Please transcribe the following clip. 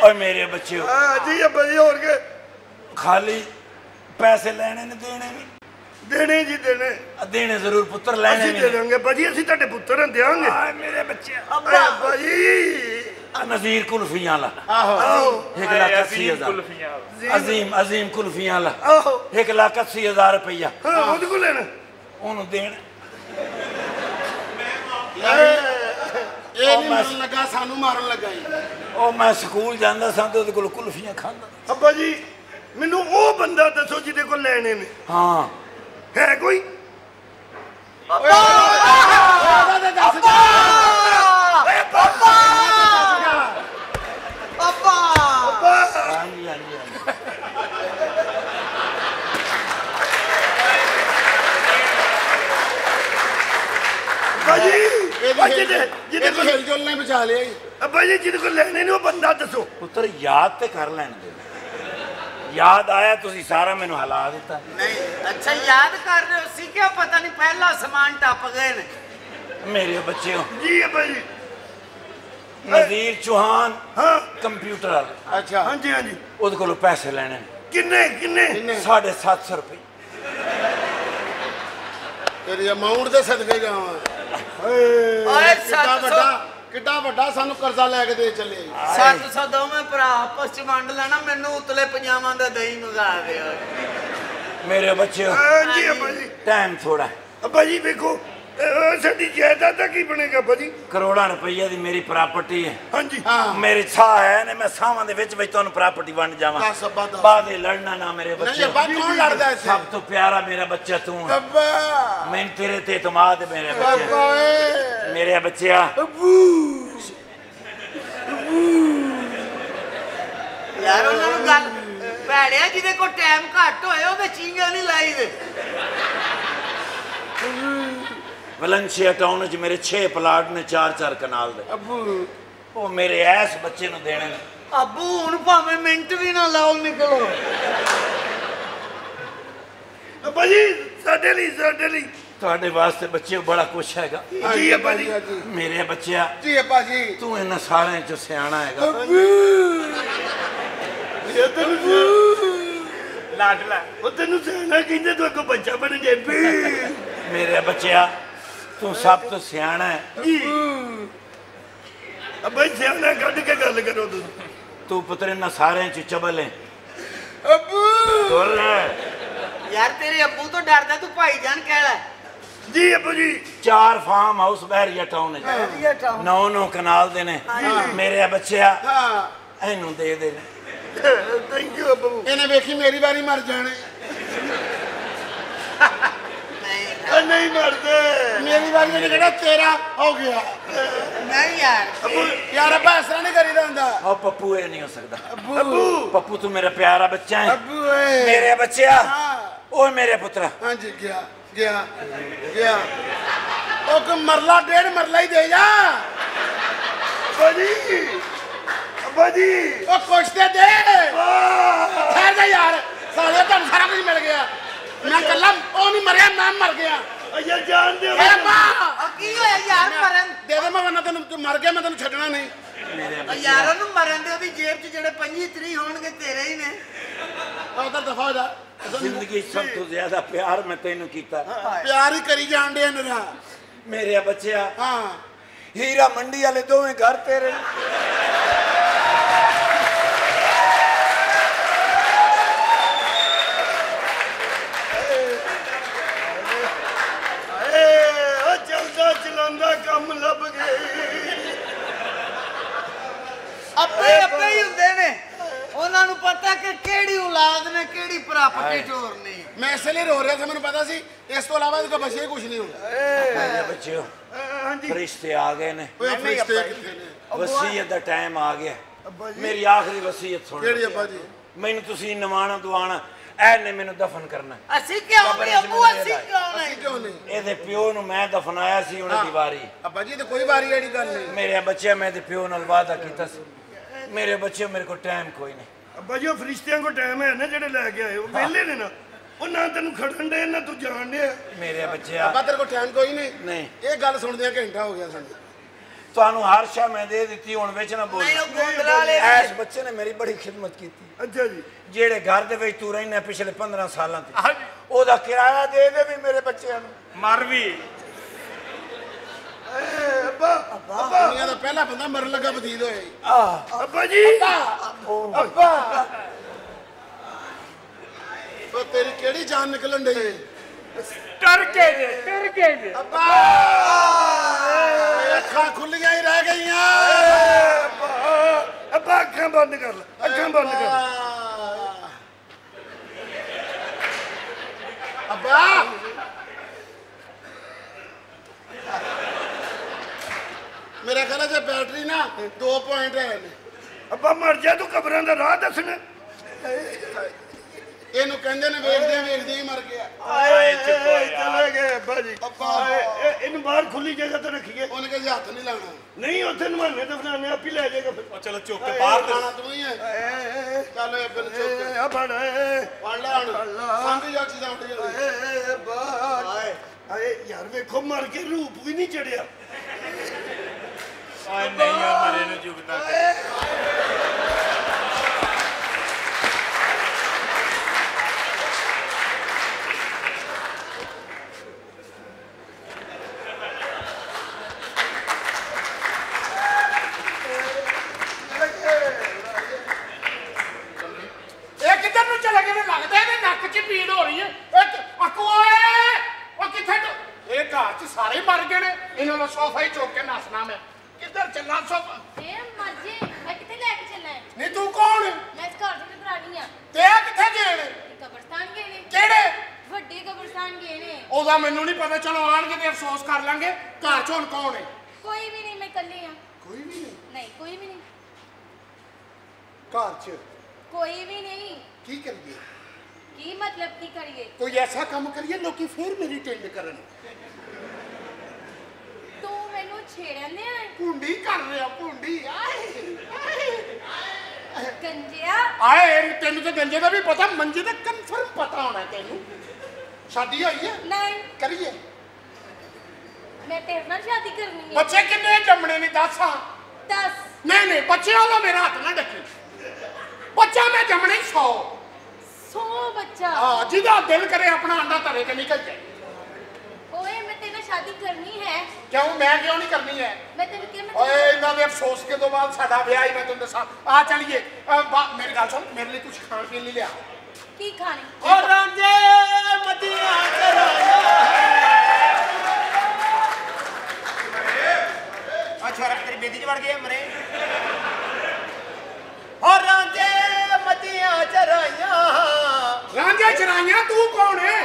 और मेरे बच्चे जी अब्बा जी और के खाली पैसे लेने ने देने भी देने जी देने देने जरूर पुत्र लेने दे देंगे भाजी असि तुहाडे पुत्र देंगे मेरे बच्चे अब्बा जी नज़ीर कुल्फियां ला आहो 1,80,000 अजीम अजीम कुल्फियां ला आहो 1,80,000 रुपया हां ओदे को लेना ओनू देण ਇਹ ਨਹੀਂ ਮਾਰਨ ਲੱਗਾ ਸਾਨੂੰ ਮਾਰਨ ਲੱਗਾ ਜੀ ਉਹ ਮੈਂ ਸਕੂਲ ਜਾਂਦਾ ਸਾਂ ਤੇ ਉਹਦੇ ਕੋਲ ਕੁਲਫੀਆਂ ਖਾਂਦਾ अब्बा जी मैनू वो बंदा दसो जिदे को लेने ने ਹਾਂ है कोई ਹਾਂਜੀ ਹਾਂਜੀ भाजी जिदे को हिलजुल ने बचा लिया जी अब्बा जी जिदे को लेने ने वो बंदा दसो ਪੁੱਤਰ ਯਾਦ ਤੇ ਕਰ ਲੈਣ ਦੇ याद आया तुसी सारा मैनू हिला दिता नहीं अच्छा याद कर रहे हो सी क्या पता नहीं पहला सामान टप गए ने मेरे बच्चे हो जी अब्बा जी नज़ीर चौहान हाँ कंप्यूटर वाला अच्छा हाँ जी हाँ जी ਉਹਦੇ ਕੋਲੋਂ ਪੈਸੇ ਲੈਣੇ ਨੇ किन्ने किन्ने 750 रुपए तेरी अमाउंट दे सदके जावां ओए किड्डा वड्डा सानू कर्जा लेके दे चले 700 दोवें भरा आपस च वंड लेना मैनू उतले पजामां दा दही मंगा दियो मेरे बच्चे हो हाँ जी अब्बा जी टाइम थोड़ा है अब्बा जी देखो साडी जायदाद दा की बनेगा अब्बा जी करोड़ां रुपए दी मेरी प्रॉपर्टी है हाँ जी मेरे छाह है ने मैं सावां दे विच ਤੁਹਾਨੂੰ प्रॉपर्टी वंड जावां दस अब्बा दस बाद लड़ना ना मेरे नहीं बच्चे अब्बा कौन लड़दा है सब तो प्यारा मेरा बच्चा तू है अब्बा मैं तेरे ते इत्मीद है मेरे बच्चे अब्बा मेरे बच्चिया यार ਉਹਨਾਂ ਨੂੰ ਗੱਲ ਭੈੜਿਆ ਜਿਹਦੇ ਕੋ ਟਾਈਮ ਘੱਟ ਹੋਏ ਉਹਦੇ ਚੀਂਗਾ ਨਹੀਂ ਲਾਈ ਦੇ वलंशिया टाउन च मेरे 6 प्लाट ने 4-4 कनाल दे अब्बू वो मेरे ऐस बच्चे नु देने ने ਅੱਬੂ ਹੁਣ ਭਾਵੇਂ ਮਿੰਟ ਵੀ ਨਾ ਲਾਓ ਨਿਕਲੋ अब्बा जी साडे लिए ਤੁਹਾਡੇ ਵਾਸਤੇ ਬੱਚੇ ਬੜਾ ਕੁਛ ਹੈਗਾ जी अब्बा जी ਮੇਰੇ ਬੱਚਿਆ जी अब्बा जी ਤੂੰ ਇਹਨਾਂ ਸਾਰਿਆਂ ਚ ਸਿਆਣਾ ਹੈਗਾ ये तेनू लाडला वो तेनू सहना कहंदे तू को बच्चा बन जाए ਮੇਰੇ ਬੱਚਿਆ ਤੂੰ ਸਭ ਤੋਂ ਸਿਆਣਾ ਹੈ अब्बा जी सियाना कट के गल करो तुम ਤੂੰ ਪੁੱਤਰ ਇਹਨਾਂ ਸਾਰਿਆਂ ਚ ਚਬਲ ਹੈ अब्बू ਬੋਲ ਯਾਰ ਤੇਰੇ ਅੱਬੂ ਤੋਂ ਡਰਦਾ ਤੂੰ ਭਾਈਜਾਨ ਕਹਿ ਲੈ जी अब्बू जी 4 ਫਾਰਮ ਹਾਊਸ ਬਹਿਰੀਆ ਟਾਊਨ ਚ 9 ਕਨਾਲ ਦੇ ਨੇ ਮੇਰੇ ਬੱਚਿਆ हां ਇਹਨੂੰ ਦੇ ਦੇ थैंक यू अब्बू इन्हें वेखी मेरी बारी मर जाने नहीं मरदे मेरी बारी में कहना तेरा हो गया ਨਹੀਂ ਯਾਰ यार अब्बा इस तरह नहीं करीदा हुंदा ਉਹ ਪੱਪੂ ਇਹ ਨਹੀਂ ਹੋ ਸਕਦਾ अब्बू पप्पू तू मेरा प्यारा बच्चा है अब्बू मेरे बच्चिया हां ओए मेरे पुत्रा हां जी गया गया गया ओ को मरला डेढ़ मरला ही दे जा अब्बा जी ओ कुछ दे दे ठहर जा यार साले तन सारा कुछ मिल गया मैं कल्ला ओ नहीं मरया मैं मर गया अय्या जान दे ए अब्बा ਉਹ ਕੀ ਹੋਇਆ ਯਾਰ ਮਰਨ दे दे मैं वरना तू मर गया मैं तेन छड्डना नहीं ਉਹ ਯਾਰ ਉਹਨੂੰ ਮਰਨ ਦੇ ਉਹਦੀ ਜੇਬ 'ਚ ਜਿਹੜੇ 25-30 ਹੋਣਗੇ ਤੇਰੇ ਹੀ ਨੇ उधर दफा हो जा जिंदगी सब तो ज्यादा प्यार मैं तेनू कीता प्यार ही करी जान दे मेरा मेरे बच्चिया हां हीरा मंडी वाले दोवें घर तेरे चलता चलांदा कम लब गए ਅੱਬੇ ਅੱਬੇ ਹੀ ਹੁੰਦੇ ਨੇ ਉਹਨਾਂ ਨੂੰ ਪਤਾ ਕਿ ਕਿਹੜੀ ਔਲਾਦ ਨੇ ਕਿਹੜੀ ਪ੍ਰਾਪਰਟੀ ਚੋਰਨੀ मैं इसलिए रो रहा था मैंने पता सी इस तो अलावा इसका बचे कुछ नहीं होगा मेरे बच्चियों हाँ जी फरिश्ते आ गए ने ओए फरिश्ते किथे ने वसीयत दा टाइम आ गया मेरी आखिरी वसीयत सुन केड़ी अब्बा जी मैनू तुसी नवाना दुआना ऐ ने मैनू दफन करना ਅਸੀਂ ਕਿਉਂ ਨਹੀਂ ਅੱਬੂ ਅਸੀਂ ਕਿਉਂ ਅਸੀਂ ਨਹੀਂ क्यों नहीं ਇਹਦੇ ਪਿਓ ਨੂੰ ਮੈਂ ਦਫਨਾਇਆ ਸੀ ਉਹਨਾਂ ਦੀ ਵਾਰੀ अब्बा जी तो कोई बारी वाली गल नहीं ਮੇਰੇ ਬੱਚੇ ਮੈਂ ਤੇ ਪਿਓ ਨਾਲ ਵਾਅਦਾ ਕੀਤਾ ਸੀ ਮੇਰੇ ਬੱਚੇ ਮੇਰੇ ਕੋਲ ਟਾਈਮ ਕੋਈ ਨਹੀਂ अब्बा जी फरिश्तियां को टाइम है ना जेडे लेके आए वो वेले ने ना ਉਹ ਨਾ ਤੈਨੂੰ ਖੜਨ ਦੇ ਨਾ ਤੂੰ ਜਾਣ ਡਿਆ ਮੇਰੇ ਬੱਚੇ अब्बा तेरे को टाइम कोई नहीं नहीं ये गल सुनदे घंटा हो गया सन ਤੁਹਾਨੂੰ ਹਰ ਸ਼ਾ ਮੈਂ ਦੇ ਦਿੱਤੀ ਹੁਣ ਵਿੱਚ ਨਾ ਬੋਲ ਨਹੀਂ ਉਹ ਗੋਂਦਲਾ ਵਾਲੇ ਐਸ ਬੱਚੇ ਨੇ ਮੇਰੀ ਬੜੀ ਖਿਦਮਤ ਕੀਤੀ ਅੱਛਾ ਜੀ ਜਿਹੜੇ ਘਰ ਦੇ ਵਿੱਚ ਤੂੰ ਰਹਿਣਾ ਪਿਛਲੇ 15 ਸਾਲਾਂ ਤੇ ਹਾਂਜੀ ਉਹਦਾ ਕਿਰਾਇਆ ਦੇ ਦੇ ਵੀ ਮੇਰੇ ਬੱਚਿਆਂ ਨੂੰ ਮਰ ਵੀ ਅੱਬਾ ਦੁਨੀਆ ਦਾ ਪਹਿਲਾ ਬੰਦਾ ਮਰਨ ਲੱਗਾ ਬਦੀਦ ਹੋਇਆ ਜੀ। ਅੱਬਾ ਜੀ ਅੱਬਾ ਉਹ ਤੇਰੀ ਕਿਹੜੀ ਜਾਨ ਨਿਕਲਣ ਡਈ ਟਰ ਕੇ ਜੇ ਅੱਬਾ ਅੱਖਾਂ ਖੁੱਲੀਆਂ ਹੀ ਰਹਿ ਗਈਆਂ ਅੱਬਾ ਅੱਖਾਂ ਬੰਦ ਕਰ ਲੈ ਅੱਖਾਂ ਬੰਦ ਕਰ ਅੱਬਾ ਮੇਰਾ ਖਿਆਲ ਹੈ ਜੇ ਬੈਟਰੀ ਨਾ 2 ਪੁਆਇੰਟ ਹੈ ਨੇ ਅੱਬਾ ਮਰ ਜਾ ਤੂੰ ਕਬਰਾਂ ਦਾ ਰਾਹ ਦੱਸਣਾ ਇਹਨੂੰ ਕਹਿੰਦੇ ਨੇ ਵੇਖਦੇ ਹੀ ਮਰ ਗਿਆ ਚਲੇ ਗਏ ਅੱਬਾ ਜੀ ਇਹਨੂੰ ਬਾਹਰ ਖੁੱਲੀ ਜਗ੍ਹਾ ਤੇ ਰੱਖੀਏ ਉਹਨੇ ਕਿਹਾ ਜੀ ਹੱਥ ਨਹੀਂ ਲਾਉਣਾ ਨਹੀਂ ਉੱਥੇ ਨਵਾਨੇ ਤੇ ਫਲਾਣੇ ਆਪ ਹੀ ਲੈ ਜਾਏਗਾ ਫਿਰ ਚਲੋ ਚੁੱਕ ਕੇ ਬਾਹਰ ਖਾਣਾ ਤੂੰ ਹੀ ਹੈ ਚੱਲ ਇਹ ਬਿਲ ਚੁੱਕ ਆ ਫੜ ਫੜ ਲੈ ਹੁਣ ਸਾਂਭੀ ਜਾ ਚੀਜ਼ਾਂ ਉੱਡ ਜਾਂਦੀ ਆਏ ਯਾਰ ਵੇਖੋ ਮਰ ਕੇ ਰੂਪ ਵੀ ਨਹੀਂ ਚੜਿਆ ਆਏ ਨਹੀਂ ਮਰੇ ਨੂੰ ਜੁਗਦਾ ਇਹ ਕਿੱਧਰ ਨੂੰ ਚਲੇ ਗਏ ਨੇ ਲੱਗਦਾ ਇਹਦੇ ਨੱਕ 'ਚ ਪੀੜ ਹੋ ਰਹੀ ਹੈ ਇੱਕ ਅਕੋਏ ਉਹ ਕਿੱਥੇ ਇਹ ਘਰ 'ਚ ਸਾਰੇ ਮਰ ਗਏ ਨੇ ਇਹਨਾਂ ਨੂੰ ਸੋਫਾ ਹੀ ਚੁੱਕ ਕੇ ਨੱਸਣਾ ਮੈਂ ਕਿੱਧਰ ਚੱਲਾਂ ਸੋਫਾ ਮਰਜੀ ਮੈਂ ਕਿੱਥੇ ਲੈ ਕੇ ਚੱਲਣਾ ਹੈ ਨਹੀਂ ਤੂੰ ਕੌਣ ਮੈਂ ਇਸ ਘਰ ਦੀ ਪੁਰਾਣੀ ਆ ਤੇ ਇਹ ਕਿੱਥੇ ਗਏ ਨੇ ਕਬਰਸਤਾਨ ਗਏ ਨੇ ਕਿਹੜੇ ਵੱਡੇ ਕਬਰਸਤਾਨ ਗਏ ਨੇ ਉਹਦਾ ਮੈਨੂੰ ਨਹੀਂ ਪਤਾ ਚਲੋ ਆਣਗੇ ਤੇ ਅਫਸੋਸ ਕਰ ਲਾਂਗੇ ਘਰ 'ਚ ਹੁਣ ਕੌਣ ਹੈ ਕੋਈ ਵੀ ਨਹੀਂ ਮੈਂ ਇਕੱਲੀ ਆ ਕੋਈ ਵੀ ਨਹੀਂ ਨਹੀਂ ਕੋਈ ਵੀ ਨਹੀਂ ਘਰ 'ਚ ਕੋਈ ਵੀ ਨਹੀਂ ਕੀ ਕਰੀਏ ਕੀ ਮਤਲਬ ਕੀ ਕਰੀਏ ਕੋਈ ਐਸਾ ਕੰਮ ਕਰੀਏ ਲੋਕੀ ਫੇਰ ਮੇਰੀ ਟਿੰਡ ਕਰਨ ਤੂੰ ਮੈਨੂੰ ਛੇੜਨੇ ਆ ਭੁੰਡੀ ਕਰ ਰਿਹਾ ਭੁੰਡੀ ਆਏ ਗੰਜਿਆ ਆਏ ਤੈਨੂੰ ਤਾਂ ਗੰਜੇ ਦਾ ਵੀ ਪਤਾ ਮੰਜੇ ਦਾ ਕਨਫਰਮ ਪਤਾ ਹੋਣਾ ਤੈਨੂੰ ਸ਼ਾਦੀ ਹੋਈ ਹੈ ਨਹੀਂ ਕਰੀਏ ਮੈਂ ਤੇਰੇ ਨਾਲ ਸ਼ਾਦੀ ਕਰਨੀ ਹੈ ਬੱਚੇ ਕਿੰਨੇ ਜੰਮਣੇ ਨੇ ਦੱਸ ਹਾਂ 10 ਨਹੀਂ ਬੱਚਿਆਂ ਦਾ ਮੇਰਾ ਹੱਥ ਨਾ ਡੱਕੀ ਬੱਚਾ ਮੈਂ ਜੰਮਣੇ 100 ਬੱਚਾ ਹਾਂ ਜਿਹਦਾ ਦਿਲ ਕਰੇ ਆਪਣਾ ਅੰਡਾ ਧਰੇ ਕੇ ਨਿਕਲ ਜਾਏ ਓਏ ਮੈਂ ਤੇਰੇ ਨਾਲ ਸ਼ਾਦੀ ਕਰਨੀ ਹੈ ਕਿਉਂ ਮੈਂ ਕਿਉਂ ਨਹੀਂ ਕਰਨੀ ਹੈ ਮੈਂ ਤੈਨੂੰ ਕਿਹਾ ਓਏ ਇਹਨਾਂ ਦੇ ਅਫਸੋਸ ਕੇ ਤੋਂ ਬਾਅਦ ਸਾਡਾ ਵਿਆਹ ਹੀ ਮੈਂ ਤੁਹਾਨੂੰ ਦੱਸਾਂ ਆ ਚਲੀਏ ਮੇਰੀ ਗੱਲ ਸੁਣ ਮੇਰੇ ਲਈ ਕੁਝ ਖਾਣ ਪੀਣ ਲਈ ਲਿਆ ਕੀ ਖਾਣੀ ਓ ਰਾਂਝੇ ਮਤੀਆਂ ਕਰਾਇਆ ਆ ਛੋਰਾ ਤੇਰੀ ਬੇਦੀ ਚ ਵੜ ਗਿਆ ਮਰੇ ਓ ਰਾਂਝੇ ਮਤੀਆਂ ਚਰਾਈਆਂ ਰਾਂਝੇ ਚਰਾਈਆਂ ਤੂੰ ਕੌਣ ਹੈ